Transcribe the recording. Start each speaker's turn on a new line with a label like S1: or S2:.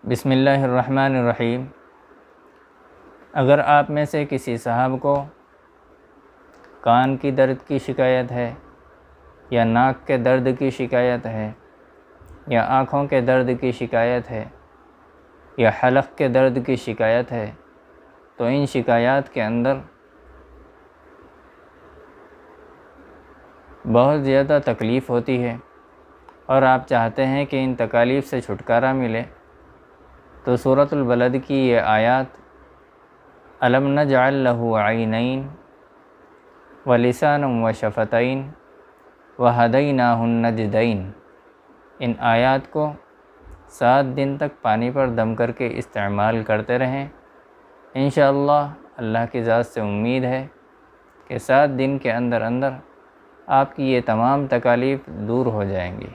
S1: بسم اللہ الرحمن الرحیم۔ اگر آپ میں سے کسی صاحب کو کان کی درد کی شکایت ہے، یا ناک کے درد کی شکایت ہے، یا آنکھوں کے درد کی شکایت ہے، یا حلق کے درد کی شکایت ہے، تو ان شکایات کے اندر بہت زیادہ تکلیف ہوتی ہے اور آپ چاہتے ہیں کہ ان تکالیف سے چھٹکارا ملے، تو سورۃ البلد کی یہ آیات أَلَمْ نَجْعَلْ لَهُ عَيْنَيْن وَلِسَانًا وَشَفَتَيْن وَهَدَيْنَاهُ النَّجْدَيْن، ان آیات کو 7 دن تک پانی پر دم کر کے استعمال کرتے رہیں۔ انشاءاللہ اللہ کی ذات سے امید ہے کہ 7 دن کے اندر آپ کی یہ تمام تکالیف دور ہو جائیں گی۔